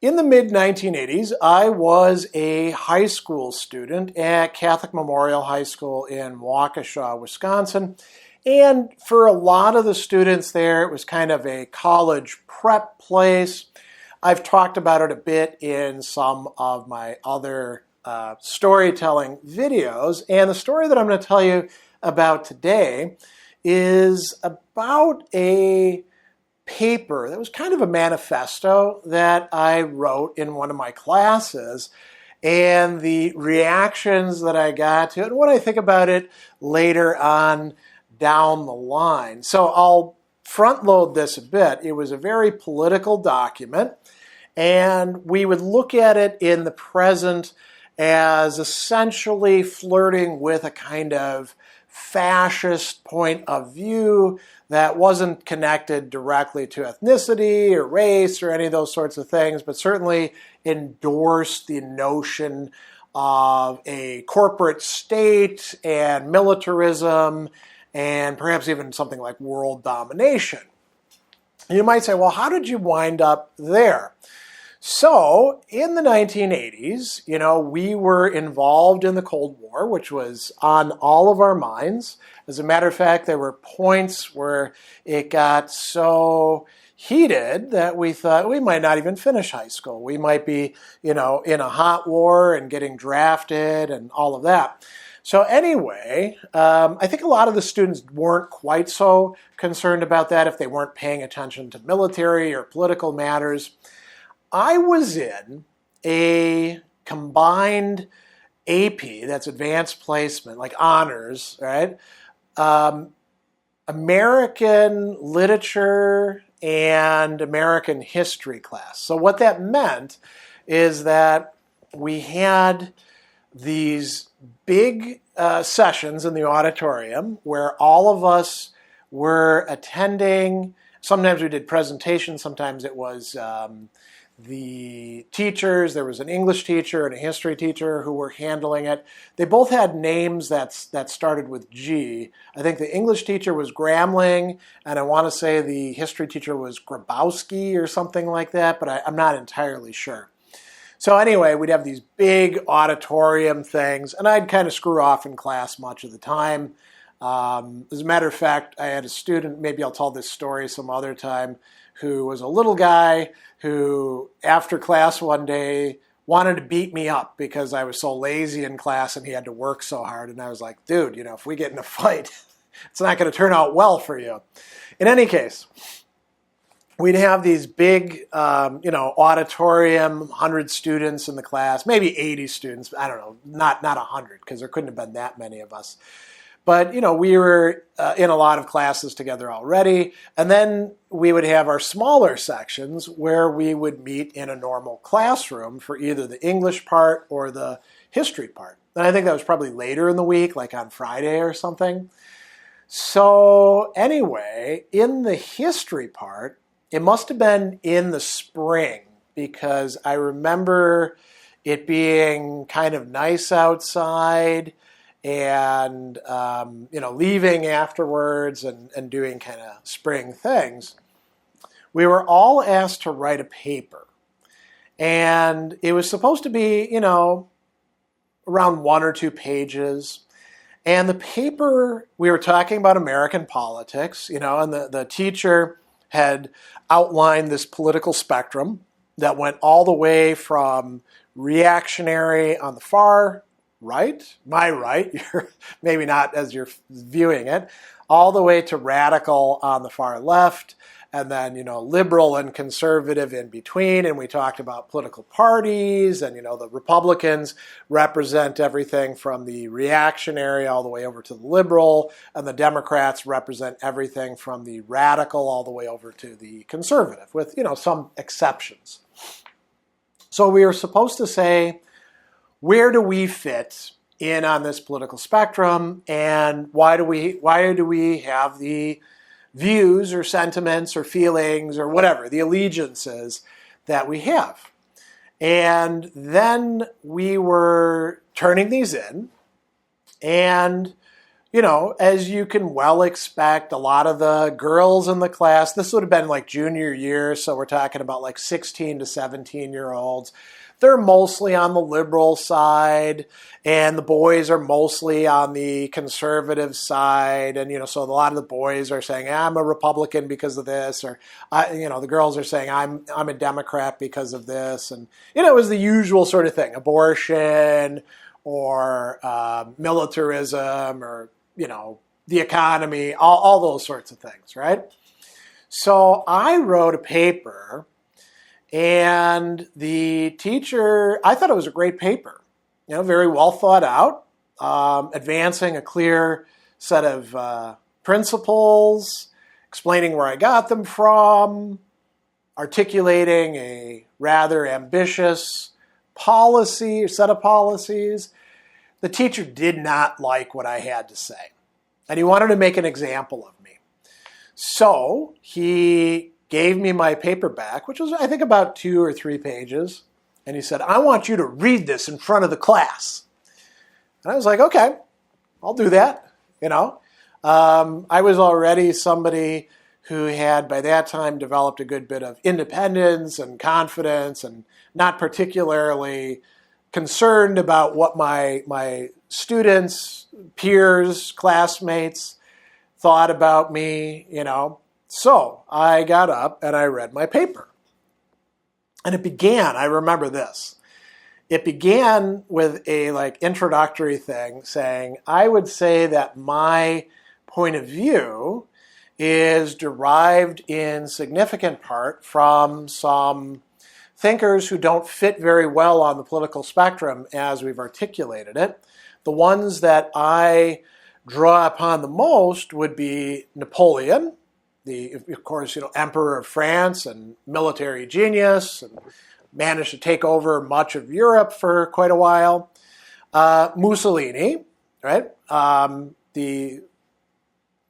In the mid-1980s, I was a high school student at Catholic Memorial High School in Waukesha, Wisconsin. And for a lot of the students there, it was kind of a college prep place. I've talked about it a bit in some of my other storytelling videos. And the story that I'm going to tell you about today is about a paper that was kind of a manifesto that I wrote in one of my classes, and the reactions that I got to it and what I think about it later on down the line. So I'll front load this a bit. It was a very political document, and we would look at it in the present as essentially flirting with a kind of fascist point of view that wasn't connected directly to ethnicity or race or any of those sorts of things, but certainly endorsed the notion of a corporate state and militarism and perhaps even something like world domination. You might say, well, how did you wind up there? So in the 1980s, we were involved in the Cold War, which was on all of our minds. As a matter of fact, there were points where it got so heated that we thought we might not even finish high school. We might be, in a hot war and getting drafted and all of that. So anyway, I think a lot of the students weren't quite so concerned about that if they weren't paying attention to military or political matters. I was in a combined AP, that's advanced placement, like honors, right? American literature and American history class. So what that meant is that we had these big sessions in the auditorium where all of us were attending. Sometimes we did presentations, sometimes it was the teachers. There was an English teacher and a history teacher who were handling it. They both had names that started with G. I think the English teacher was Gramling, and I want to say the history teacher was Grabowski or something like that, but I'm not entirely sure. So anyway, we'd have these big auditorium things, and I'd kind of screw off in class much of the time. As a matter of fact, I had a student, maybe I'll tell this story some other time, who was a little guy who, after class one day, wanted to beat me up because I was so lazy in class and he had to work so hard. And I was like, dude, if we get in a fight, it's not going to turn out well for you. In any case, we'd have these big, auditorium, 100 students in the class, maybe 80 students. I don't know, not 100, because there couldn't have been that many of us. But, we were in a lot of classes together already. And then we would have our smaller sections where we would meet in a normal classroom for either the English part or the history part. And I think that was probably later in the week, like on Friday or something. So anyway, in the history part, it must have been in the spring, because I remember it being kind of nice outside, and leaving afterwards and doing kind of spring things. We were all asked to write a paper, and it was supposed to be around 1 or 2 pages. And the paper, we were talking about American politics, and the teacher had outlined this political spectrum that went all the way from reactionary on the far right, my right, you're maybe not as you're viewing it, all the way to radical on the far left, and then, liberal and conservative in between. And we talked about political parties, and, the Republicans represent everything from the reactionary all the way over to the liberal, and the Democrats represent everything from the radical all the way over to the conservative, with, some exceptions. So we were supposed to say, where do we fit in on this political spectrum, and why do we have the views or sentiments or feelings or whatever, the allegiances that we have? And then we were turning these in, and as you can well expect, a lot of the girls in the class, this would have been like junior year, so we're talking about like 16 to 17-year-olds. They're mostly on the liberal side, and the boys are mostly on the conservative side. And, so a lot of the boys are saying, I'm a Republican because of this, or, the girls are saying, I'm a Democrat because of this. And, it was the usual sort of thing, abortion or militarism or, the economy, all those sorts of things, right? So I wrote a paper, and the teacher, I thought it was a great paper, very well thought out, advancing a clear set of principles, explaining where I got them from, articulating a rather ambitious policy or set of policies. The teacher did not like what I had to say, and he wanted to make an example of me. So he gave me my paper back, which was, I think, about 2 or 3 pages, and he said, I want you to read this in front of the class. And I was like, okay, I'll do that, I was already somebody who had, by that time, developed a good bit of independence and confidence and not particularly concerned about what my students, peers, classmates thought about me, So I got up and I read my paper. And it began, I remember this, it began with a introductory thing saying, I would say that my point of view is derived in significant part from some thinkers who don't fit very well on the political spectrum as we've articulated it. The ones that I draw upon the most would be Napoleon, of course, Emperor of France and military genius, and managed to take over much of Europe for quite a while. Mussolini, right?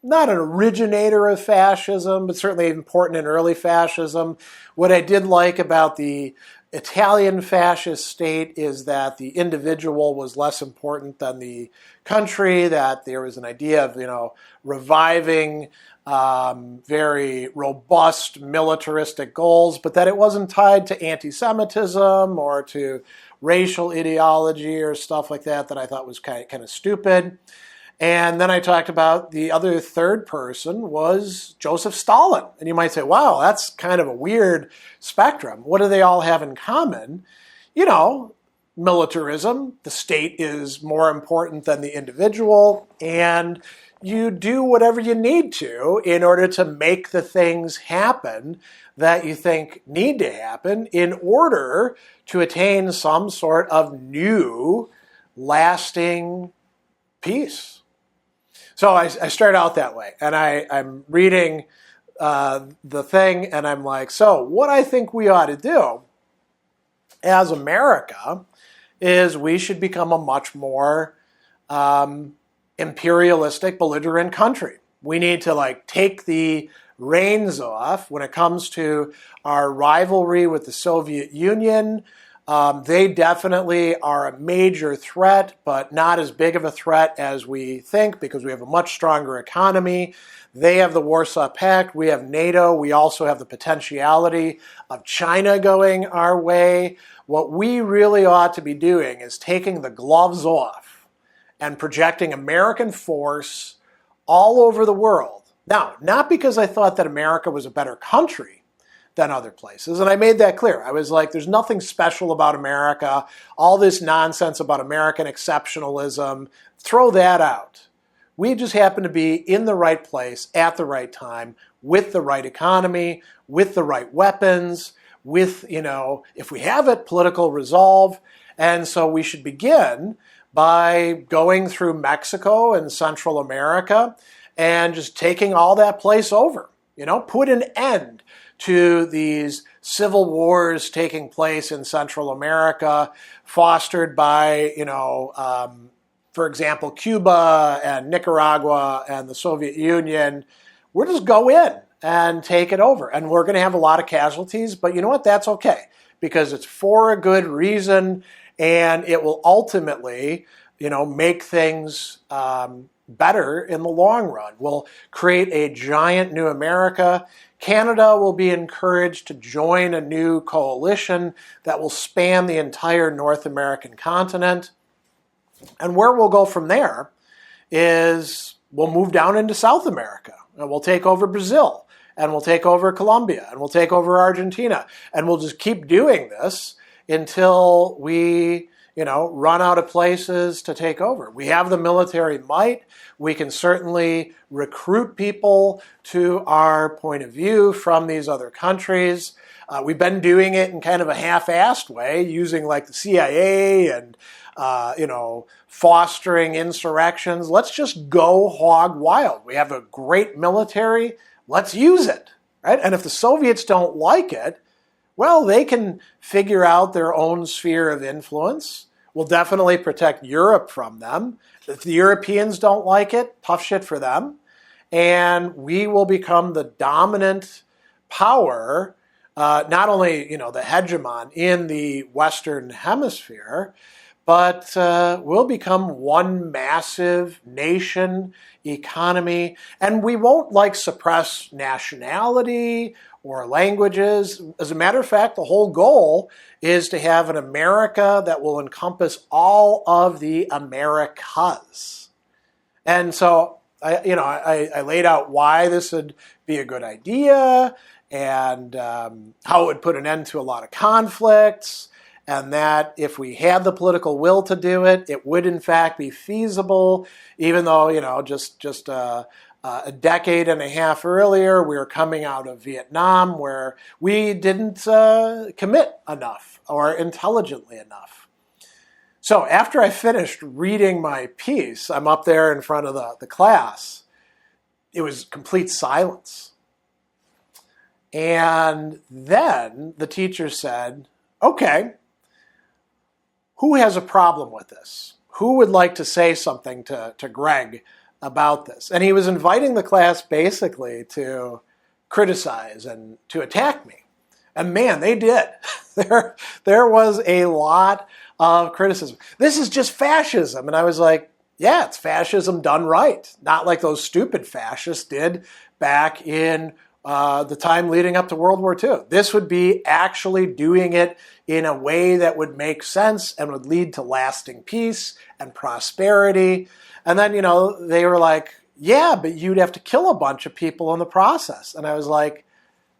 Not an originator of fascism, but certainly important in early fascism. What I did like about the Italian fascist state is that the individual was less important than the country, that there was an idea of, reviving very robust militaristic goals, but that it wasn't tied to anti-Semitism or to racial ideology or stuff like that I thought was kind of stupid. And then I talked about the other third person was Joseph Stalin. And you might say, wow, that's kind of a weird spectrum. What do they all have in common? Militarism, the state is more important than the individual, and you do whatever you need to in order to make the things happen that you think need to happen in order to attain some sort of new, lasting peace. So I start out that way, and I'm reading the thing, and I'm like, so what I think we ought to do as America is we should become a much more imperialistic, belligerent country. We need to take the reins off when it comes to our rivalry with the Soviet Union. They definitely are a major threat, but not as big of a threat as we think because we have a much stronger economy. They have the Warsaw Pact. We have NATO. We also have the potentiality of China going our way. What we really ought to be doing is taking the gloves off and projecting American force all over the world. Now, not because I thought that America was a better country than other places. And I made that clear. I was like, there's nothing special about America. All this nonsense about American exceptionalism, throw that out. We just happen to be in the right place at the right time with the right economy, with the right weapons, with, if we have it, political resolve. And so we should begin by going through Mexico and Central America and just taking all that place over. Put an end to these civil wars taking place in Central America, fostered by, for example, Cuba and Nicaragua and the Soviet Union. We'll just go in and take it over. And we're going to have a lot of casualties, but you know what? That's okay, because it's for a good reason, and it will ultimately, make things better in the long run. We'll create a giant new America. Canada will be encouraged to join a new coalition that will span the entire North American continent. And where we'll go from there is we'll move down into South America, and we'll take over Brazil, and we'll take over Colombia, and we'll take over Argentina, and we'll just keep doing this until we, run out of places to take over. We have the military might. We can certainly recruit people to our point of view from these other countries. We've been doing it in kind of a half-assed way, using like the CIA and fostering insurrections. Let's just go hog wild. We have a great military. Let's use it, right? And if the Soviets don't like it, well, they can figure out their own sphere of influence. We'll definitely protect Europe from them. If the Europeans don't like it, tough shit for them. And we will become the dominant power, not only, the hegemon in the Western Hemisphere, but we'll become one massive nation, economy, and we won't suppress nationality or languages. As a matter of fact, the whole goal is to have an America that will encompass all of the Americas. And so, I laid out why this would be a good idea and how it would put an end to a lot of conflicts, and that if we had the political will to do it, it would in fact be feasible, even though, just a decade and a half earlier, we were coming out of Vietnam where we didn't commit enough or intelligently enough. So after I finished reading my piece, I'm up there in front of the class. It was complete silence. And then the teacher said, okay, who has a problem with this? Who would like to say something to Greg about this? And he was inviting the class basically to criticize and to attack me. And man, they did. There was a lot of criticism. This is just fascism. And I was like, yeah, it's fascism done right. Not like those stupid fascists did back in the time leading up to World War II. This would be actually doing it in a way that would make sense and would lead to lasting peace and prosperity. And then, they were like, yeah, but you'd have to kill a bunch of people in the process. And I was like,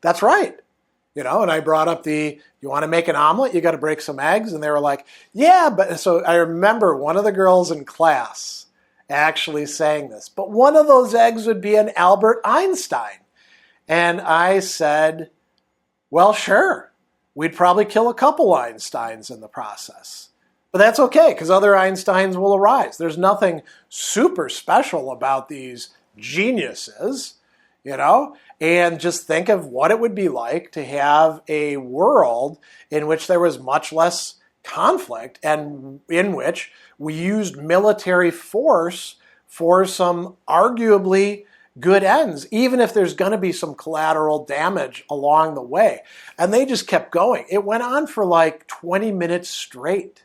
that's right. And I brought up you want to make an omelet? You got to break some eggs. And they were like, yeah, but so I remember one of the girls in class actually saying this, but one of those eggs would be an Albert Einstein. And I said, well, sure, we'd probably kill a couple Einsteins in the process. But that's okay, because other Einsteins will arise. There's nothing super special about these geniuses, and just think of what it would be like to have a world in which there was much less conflict and in which we used military force for some arguably good ends, even if there's going to be some collateral damage along the way. And they just kept going. It went on for 20 minutes straight.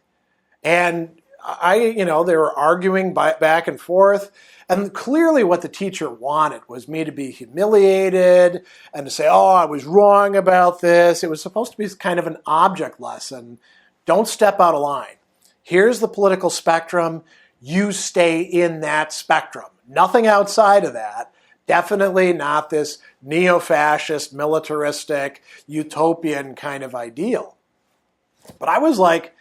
And they were arguing back and forth. And clearly what the teacher wanted was me to be humiliated and to say, oh, I was wrong about this. It was supposed to be kind of an object lesson. Don't step out of line. Here's the political spectrum. You stay in that spectrum. Nothing outside of that. Definitely not this neo-fascist, militaristic, utopian kind of ideal. But I was like,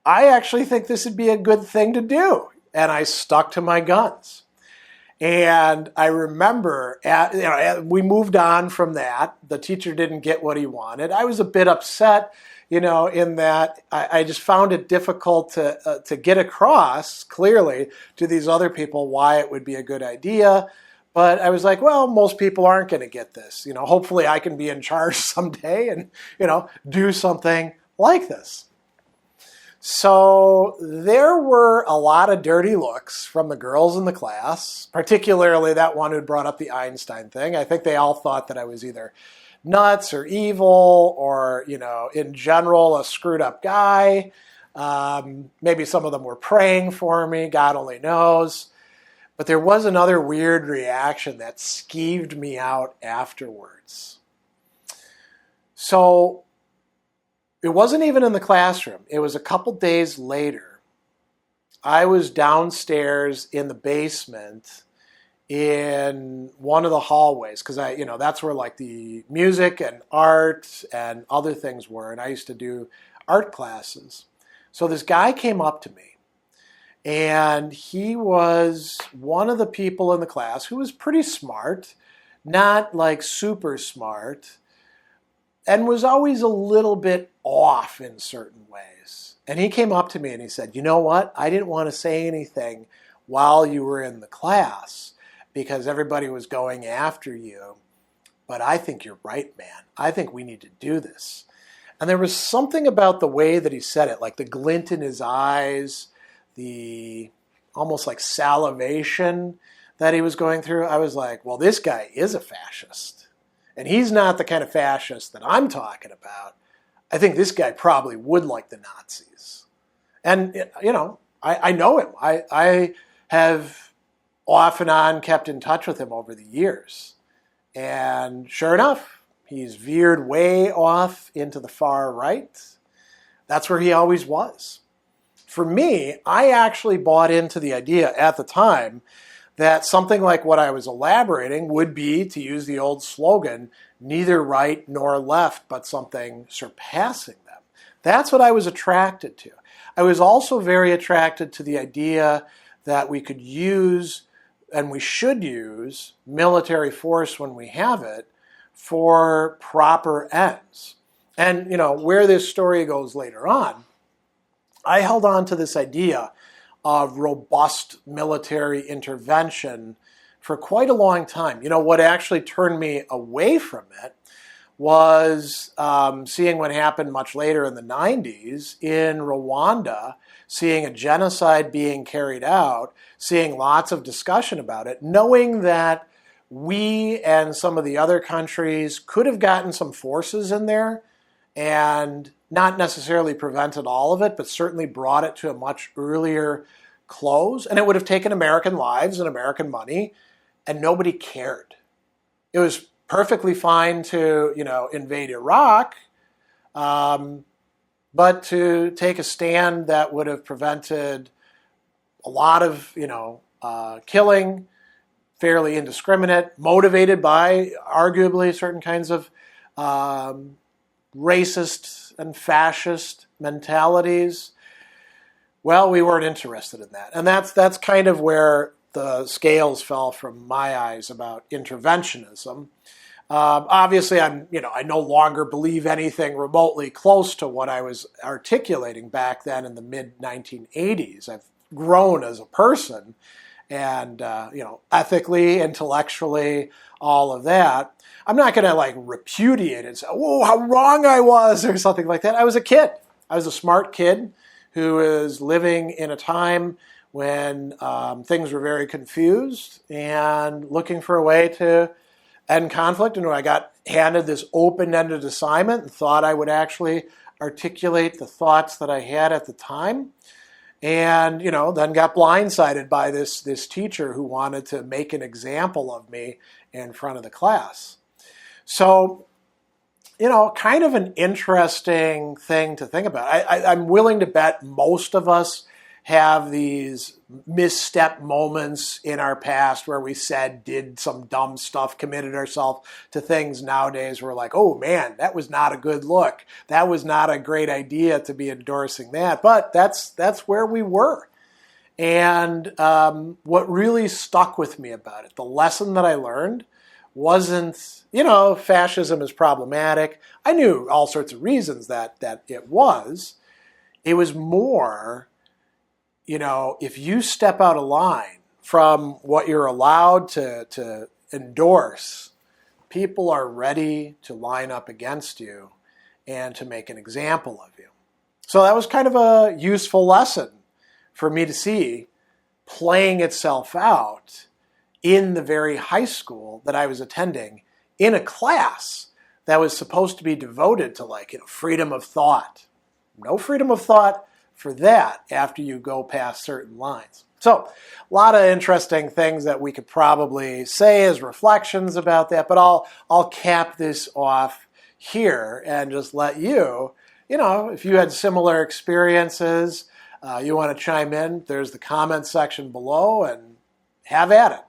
I actually think this would be a good thing to do. And I stuck to my guns. And I remember, we moved on from that. The teacher didn't get what he wanted. I was a bit upset, in that I just found it difficult to get across clearly to these other people why it would be a good idea. But I was like, well, most people aren't going to get this. Hopefully I can be in charge someday and, do something like this. So there were a lot of dirty looks from the girls in the class, particularly that one who brought up the Einstein thing. I think they all thought that I was either nuts or evil or, in general, a screwed up guy. Maybe some of them were praying for me, God only knows. But there was another weird reaction that skeeved me out afterwards. So it wasn't even in the classroom. It was a couple days later. I was downstairs in the basement in one of the hallways because that's where like the music and art and other things were, and I used to do art classes. So this guy came up to me, and he was one of the people in the class who was pretty smart, not like super smart, and was always a little bit off in certain ways. And he came up to me and he said, "You know what? I didn't want to say anything while you were in the class because everybody was going after you. But I think you're right, man. I think we need to do this." And there was something about the way that he said it, like the glint in his eyes, the almost like salivation that he was going through. I was like, well, this guy is a fascist. And he's not the kind of fascist that I'm talking about. I think this guy probably would like the Nazis. And, I know him. I have off and on kept in touch with him over the years. And sure enough, he's veered way off into the far right. That's where he always was. For me, I actually bought into the idea at the time that something like what I was elaborating would be, to use the old slogan, neither right nor left, but something surpassing them. That's what I was attracted to. I was also very attracted to the idea that we could use, and we should use, military force when we have it for proper ends. And, where this story goes later on, I held on to this idea of robust military intervention for quite a long time. What actually turned me away from it was seeing what happened much later in the 90s in Rwanda, seeing a genocide being carried out, seeing lots of discussion about it, knowing that we and some of the other countries could have gotten some forces in there and not necessarily prevented all of it, but certainly brought it to a much earlier close. And it would have taken American lives and American money, and nobody cared. It was perfectly fine to, invade Iraq, but to take a stand that would have prevented a lot of, killing, fairly indiscriminate, motivated by arguably certain kinds of racist and fascist mentalities. Well, we weren't interested in that. And that's kind of where the scales fell from my eyes about interventionism. Obviously, I no longer believe anything remotely close to what I was articulating back then in the mid-1980s. I've grown as a person and, ethically, intellectually, all of that. I'm not going to repudiate it and say, "Whoa, how wrong I was," or something like that. I was a kid. I was a smart kid who is living in a time when things were very confused and looking for a way to end conflict. And when I got handed this open-ended assignment and thought I would actually articulate the thoughts that I had at the time, and then got blindsided by this teacher who wanted to make an example of me in front of the class. So, kind of an interesting thing to think about. I'm willing to bet most of us have these misstep moments in our past where we did some dumb stuff, committed ourselves to things nowadays we're like, oh man, that was not a good look. That was not a great idea to be endorsing that. But that's where we were. And what really stuck with me about it, the lesson that I learned, wasn't, fascism is problematic. I knew all sorts of reasons that it was. It was more, if you step out of line from what you're allowed to endorse, people are ready to line up against you and to make an example of you. So that was kind of a useful lesson for me to see playing itself out in the very high school that I was attending, in a class that was supposed to be devoted to freedom of thought. No freedom of thought for that after you go past certain lines. So a lot of interesting things that we could probably say as reflections about that, but I'll cap this off here and just let you, if you had similar experiences, you want to chime in, there's the comment section below, and have at it.